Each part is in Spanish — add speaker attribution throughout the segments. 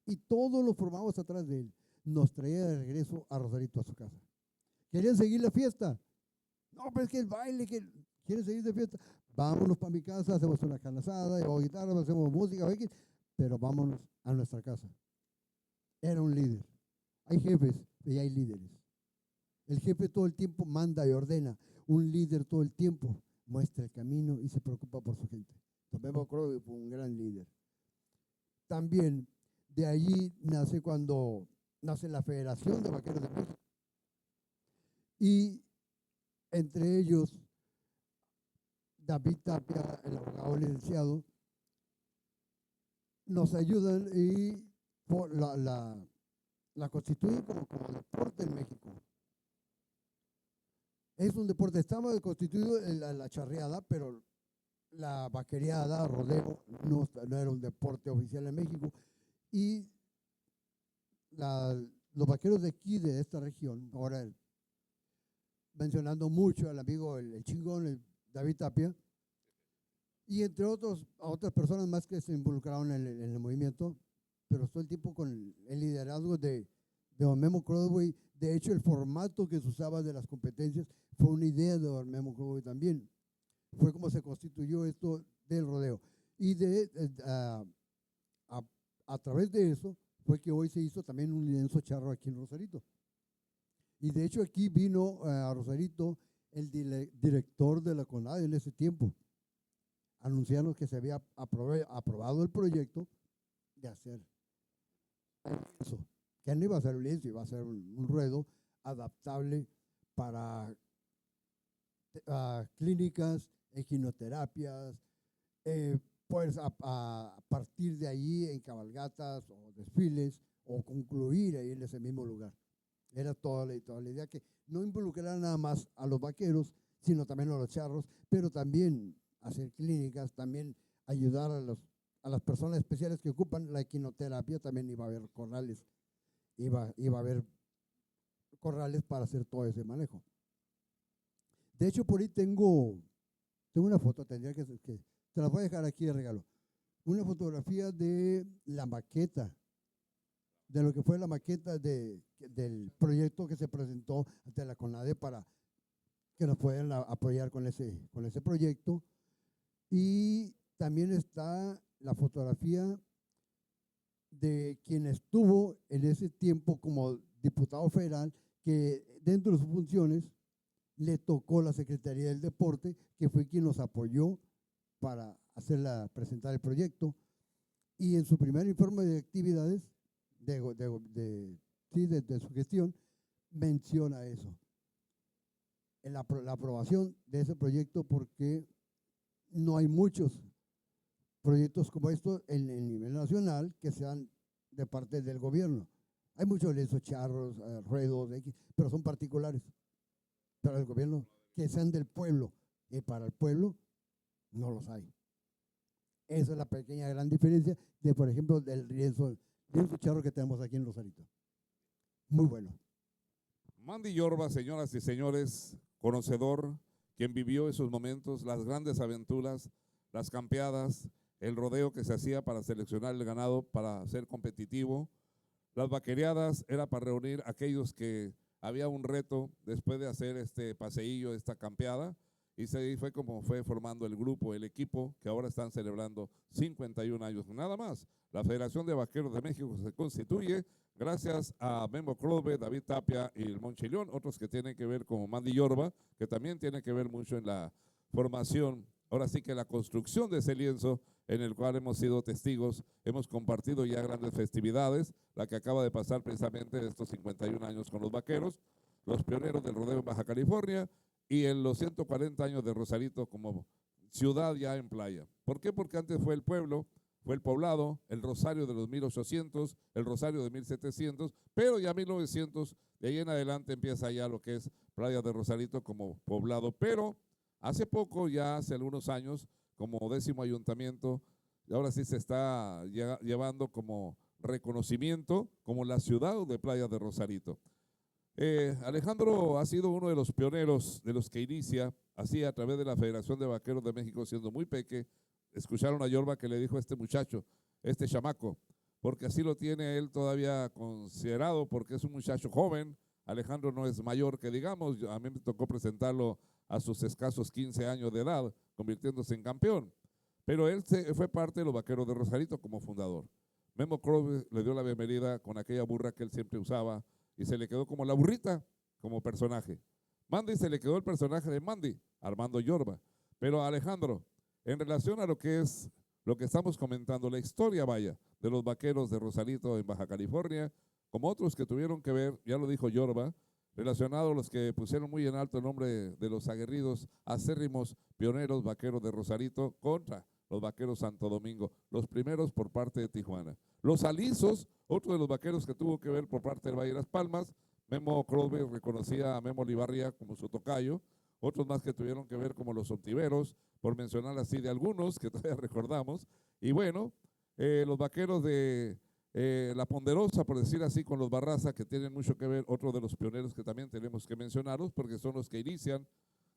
Speaker 1: y todos los formados atrás de él. Nos traía de regreso a Rosarito a su casa. ¿Querían seguir la fiesta? No, pero es que el baile, que ¿quieren seguir de fiesta? Vámonos para mi casa, hacemos una carne asada, o guitarra, hacemos música, pero vámonos a nuestra casa. Era un líder. Hay jefes y hay líderes. El jefe todo el tiempo manda y ordena. Un líder todo el tiempo muestra el camino y se preocupa por su gente. Memo Crowley fue un gran líder. También de allí nace cuando nace la Federación de Vaqueros de México. Y entre ellos, David Tapia, el abogado licenciado, nos ayudan y la constituyen como deporte en México. Es un deporte, estaba constituido la charreada, pero la vaquereada, rodeo, no era un deporte oficial en México. Y los vaqueros de aquí, de esta región, ahora mencionando mucho al amigo, el chingón, el David Tapia, y entre otras personas más que se involucraron en el movimiento, pero todo el tiempo con el liderazgo de don Memo Crowley. De hecho, el formato que se usaba de las competencias fue una idea de don Memo Crowley también. Fue como se constituyó esto del rodeo. Y a través de eso fue que hoy se hizo también un lienzo charro aquí en Rosarito. Y de hecho aquí vino a Rosarito el director de la CONADE en ese tiempo. Anunciaron que se había aprobado el proyecto de hacer eso. Que no iba a ser un lienzo, iba a ser un ruedo adaptable para clínicas, equinoterapias, pues a partir de ahí en cabalgatas o desfiles o concluir ahí en ese mismo lugar. Era toda la idea, que no involucrara nada más a los vaqueros, sino también a los charros, pero también hacer clínicas, también ayudar a las personas especiales que ocupan la equinoterapia. También iba a haber corrales, iba a haber corrales para hacer todo ese manejo. De hecho, por ahí tengo una foto, tendría que te la voy a dejar aquí de regalo. Una fotografía de la maqueta, de lo que fue la maqueta del proyecto que se presentó ante la CONADE para que nos puedan apoyar con ese proyecto. Y también está la fotografía de quien estuvo en ese tiempo como diputado federal, que dentro de sus funciones le tocó la Secretaría del Deporte, que fue quien nos apoyó para presentar el proyecto. Y en su primer informe de actividades de su gestión, menciona eso, en la aprobación de ese proyecto, porque no hay muchos proyectos como estos en el nivel nacional que sean de parte del gobierno. Hay muchos de esos charros, ruedos, pero son particulares. Pero el gobierno, que sean del pueblo y para el pueblo, no los hay. Esa es la pequeña gran diferencia de, por ejemplo, del lienzo charro que tenemos aquí en Rosarito. Muy bueno.
Speaker 2: Mandy Yorba, señoras y señores, conocedor, quien vivió esos momentos, las grandes aventuras, las campeadas, el rodeo que se hacía para seleccionar el ganado para ser competitivo. Las vaquereadas era para reunir a aquellos que había un reto después de hacer este paseillo, esta campeada, y se fue como fue formando el grupo, el equipo, que ahora están celebrando 51 años. Nada más, la Federación de Vaqueros de México se constituye gracias a Memo Crowley, David Tapia y el Monchillón, otros que tienen que ver como Mandy Yorba, que también tiene que ver mucho en la formación, ahora sí que la construcción de ese lienzo, en el cual hemos sido testigos, hemos compartido ya grandes festividades, la que acaba de pasar precisamente de estos 51 años con los vaqueros, los pioneros del rodeo en Baja California, y en los 140 años de Rosarito como ciudad ya en playa. ¿Por qué? Porque antes fue el pueblo, fue el poblado, el Rosario de los 1800, el Rosario de 1700, pero ya 1900, de ahí en adelante empieza ya lo que es Playa de Rosarito como poblado. Pero hace poco, ya hace algunos años, como 10º ayuntamiento, y ahora sí se está llevando como reconocimiento como la ciudad de Playa de Rosarito. Alejandro ha sido uno de los pioneros de los que inicia así a través de la Federación de Vaqueros de México, siendo muy peque. Escucharon a Yorba que le dijo a este muchacho, este chamaco, porque así lo tiene él todavía considerado, porque es un muchacho joven. Alejandro no es mayor que digamos, a mí me tocó presentarlo a sus escasos 15 años de edad, convirtiéndose en campeón. Pero él fue parte de los Vaqueros de Rosarito como fundador. Memo Crosby le dio la bienvenida con aquella burra que él siempre usaba y se le quedó como la burrita, como personaje. Mandy se le quedó el personaje de Mandy, Armando Yorba. Pero Alejandro, en relación a lo que es lo que estamos comentando, la historia, vaya, de los Vaqueros de Rosarito en Baja California, como otros que tuvieron que ver, ya lo dijo Yorba, relacionado a los que pusieron muy en alto el nombre de los aguerridos, acérrimos pioneros Vaqueros de Rosarito contra los Vaqueros Santo Domingo, los primeros por parte de Tijuana. Los alisos, otro de los Vaqueros que tuvo que ver por parte del Valle de las Palmas. Memo Crosby reconocía a Memo Olivarria como su tocayo, otros más que tuvieron que ver como los Ontiveros, por mencionar así de algunos que todavía recordamos. Y bueno, los Vaqueros de La Ponderosa, por decir así, con los Barraza, que tienen mucho que ver, otro de los pioneros que también tenemos que mencionarlos, porque son los que inician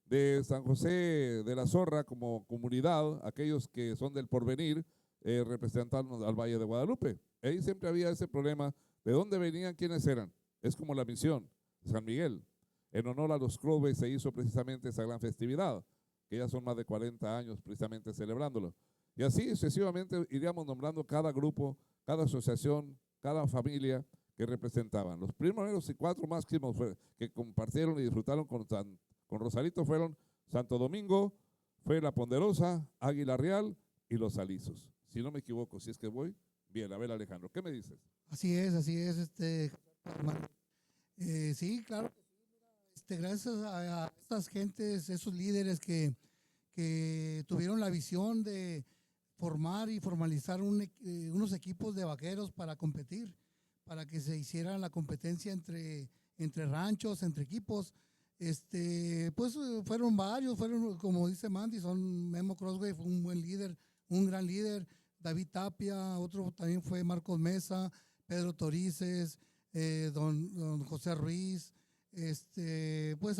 Speaker 2: de San José de la Zorra como comunidad, aquellos que son del porvenir, representando al Valle de Guadalupe. Ahí siempre había ese problema de dónde venían, quiénes eran. Es como la misión, San Miguel. En honor a los clubes se hizo precisamente esa gran festividad, que ya son más de 40 años precisamente celebrándolo. Y así sucesivamente iríamos nombrando cada grupo, cada asociación, cada familia que representaban. Los primeros y 4 máximos que compartieron y disfrutaron con Rosarito fueron Santo Domingo, fue La Ponderosa, Águila Real y Los Alisos. Si no me equivoco, si es que voy, bien, a ver Alejandro, ¿qué me dices?
Speaker 3: Así es, sí, claro, gracias a estas gentes, esos líderes que tuvieron la visión de formar y formalizar unos equipos de vaqueros para competir, para que se hiciera la competencia entre ranchos, entre equipos. Pues fueron varios, como dice Mandy, Memo Crosby fue un buen líder, un gran líder, David Tapia, otro también fue Marcos Mesa, Pedro Torices, don José Ruiz, pues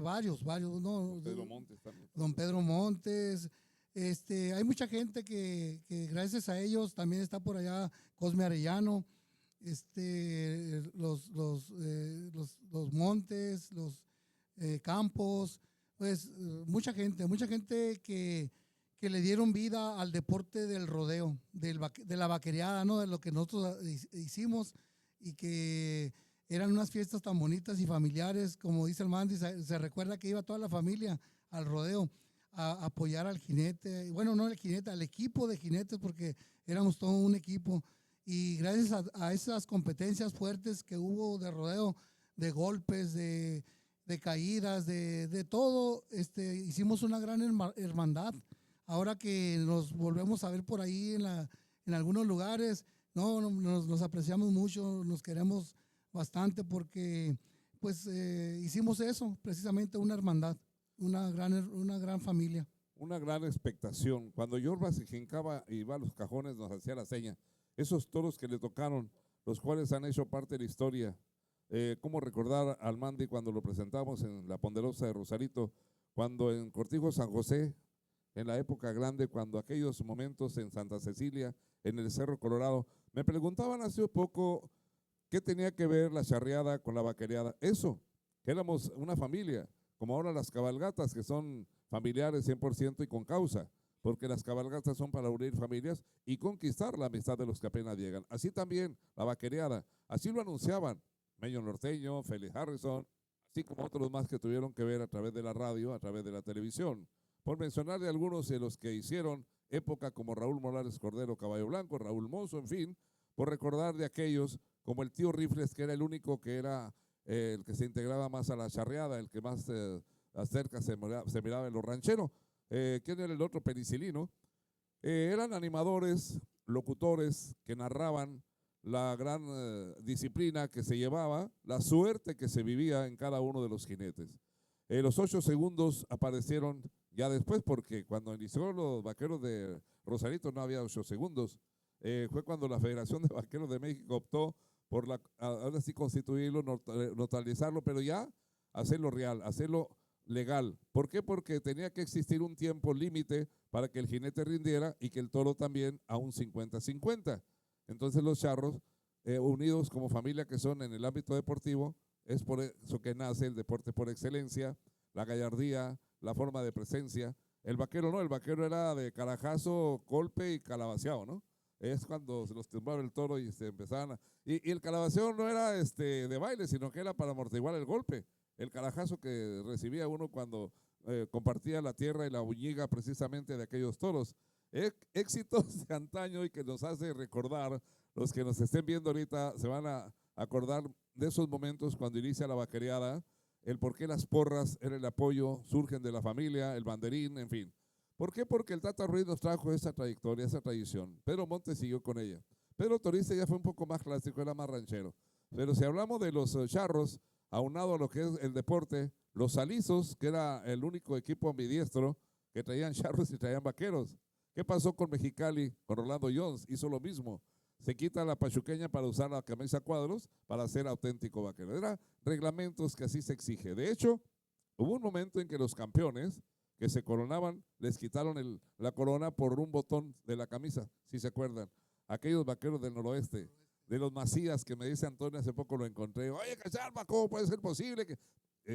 Speaker 3: varios, ¿no?
Speaker 2: Pedro Montes también.
Speaker 3: Don Pedro Montes, hay mucha gente que gracias a ellos también está por allá Cosme Arellano, los Montes, los Campos, pues mucha gente que le dieron vida al deporte del rodeo, de la vaquereada, ¿no? De lo que nosotros hicimos y que eran unas fiestas tan bonitas y familiares, como dice el Mandy, se recuerda que iba toda la familia al rodeo a apoyar al jinete, bueno, no al jinete, al equipo de jinetes, porque éramos todo un equipo. Y gracias a esas competencias fuertes que hubo de rodeo, de golpes, de caídas, de todo, hicimos una gran hermandad. Ahora que nos volvemos a ver por ahí en algunos lugares, nos apreciamos mucho, nos queremos bastante porque pues hicimos eso, precisamente una hermandad, una gran familia.
Speaker 2: Una gran expectación. Cuando Yorba se jincaba y iba a los cajones, nos hacía la seña. Esos toros que le tocaron, los cuales han hecho parte de la historia. ¿Cómo recordar al Mandy cuando lo presentamos en La Ponderosa de Rosarito, cuando en Cortijo San José, en la época grande, cuando aquellos momentos en Santa Cecilia, en el Cerro Colorado, me preguntaban hace poco qué tenía que ver la charreada con la vaquereada. Eso, que éramos una familia, como ahora las cabalgatas, que son familiares 100% y con causa, porque las cabalgatas son para unir familias y conquistar la amistad de los que apenas llegan. Así también la vaquereada, así lo anunciaban Mello Norteño, Félix Harrison, así como otros más que tuvieron que ver a través de la radio, a través de la televisión. Por mencionar de algunos de los que hicieron época como Raúl Morales Cordero, Caballo Blanco, Raúl Mozo, en fin, por recordar de aquellos como el tío Rifles, que era el único que era el que se integraba más a la charreada, el que más cerca se miraba en los rancheros. ¿Quién era el otro? Penicilino. Eran animadores, locutores que narraban la gran disciplina que se llevaba, la suerte que se vivía en cada uno de los jinetes. Los 8 segundos aparecieron ya después, porque cuando inició los Vaqueros de Rosarito no había 8 segundos. Fue cuando la Federación de Vaqueros de México optó por ahora sí constituirlo, notarializarlo, pero ya hacerlo real, hacerlo legal. ¿Por qué? Porque tenía que existir un tiempo límite para que el jinete rindiera y que el toro también a un 50-50. Entonces los charros, unidos como familia que son en el ámbito deportivo, es por eso que nace el deporte por excelencia, la gallardía, la forma de presencia. El vaquero no, el vaquero era de carajazo, golpe y calabaceado, ¿no? Es cuando se los temblaba el toro y se empezaban y el calabaceado no era de baile, sino que era para amortiguar el golpe. El carajazo que recibía uno cuando compartía la tierra y la buñiga precisamente de aquellos toros. Éxitos de antaño y que nos hace recordar, los que nos estén viendo ahorita se van a acordar de esos momentos cuando inicia la vaquereada, el por qué las porras, era el apoyo, surgen de la familia, el banderín, en fin. ¿Por qué? Porque el Tata Ruiz nos trajo esa trayectoria, esa tradición. Pedro Montes siguió con ella. Pedro Toriste ya fue un poco más clásico, era más ranchero. Pero si hablamos de los charros, aunado a lo que es el deporte, los alizos, que era el único equipo ambidiestro que traían charros y traían vaqueros. ¿Qué pasó con Mexicali, con Rolando Jones? Hizo lo mismo. Se quita la pachuqueña para usar la camisa cuadros para ser auténtico vaquero. Eran reglamentos que así se exige. De hecho, hubo un momento en que los campeones que se coronaban, les quitaron la corona por un botón de la camisa, si se acuerdan. Aquellos vaqueros del noroeste, de los Macías, que me dice Antonio, hace poco lo encontré. Oye, Cacharma, ¿cómo puede ser posible que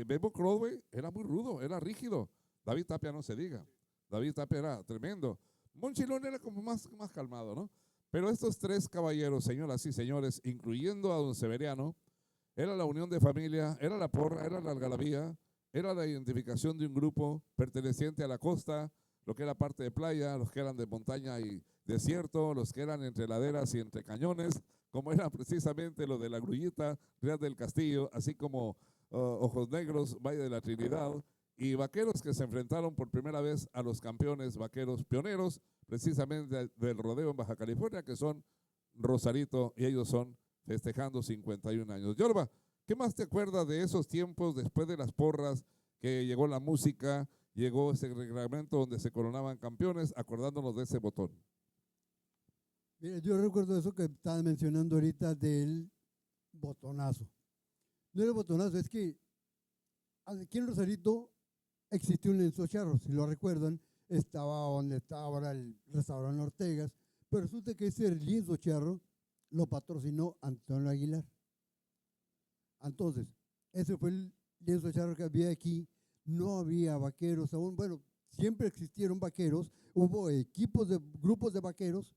Speaker 2: Bebo Crosby era muy rudo, era rígido? David Tapia no se diga. David Tapia era tremendo. Monchilón era como más calmado, ¿no? Pero estos tres caballeros, señoras y señores, incluyendo a don Severiano, era la unión de familia, era la porra, era la algarabía, era la identificación de un grupo perteneciente a la costa, lo que era parte de playa, los que eran de montaña y desierto, los que eran entre laderas y entre cañones, como era precisamente lo de la Grullita, Real del Castillo, así como Ojos Negros, Valle de la Trinidad, y vaqueros que se enfrentaron por primera vez a los campeones vaqueros pioneros, precisamente del rodeo en Baja California, que son Rosarito, y ellos son festejando 51 años. Yorba, ¿qué más te acuerdas de esos tiempos después de las porras, que llegó la música, llegó ese reglamento donde se coronaban campeones, acordándonos de ese botón?
Speaker 1: Mira, yo recuerdo eso que estabas mencionando ahorita del botonazo. No era el botonazo, es que aquí en Rosarito existió un lienzo charro, si lo recuerdan, estaba donde está ahora el restaurante Ortegas, pero resulta que ese lienzo charro lo patrocinó Antonio Aguilar. Entonces, ese fue el lienzo charro que había aquí. No había vaqueros aún. Bueno, siempre existieron vaqueros. Hubo grupos de vaqueros,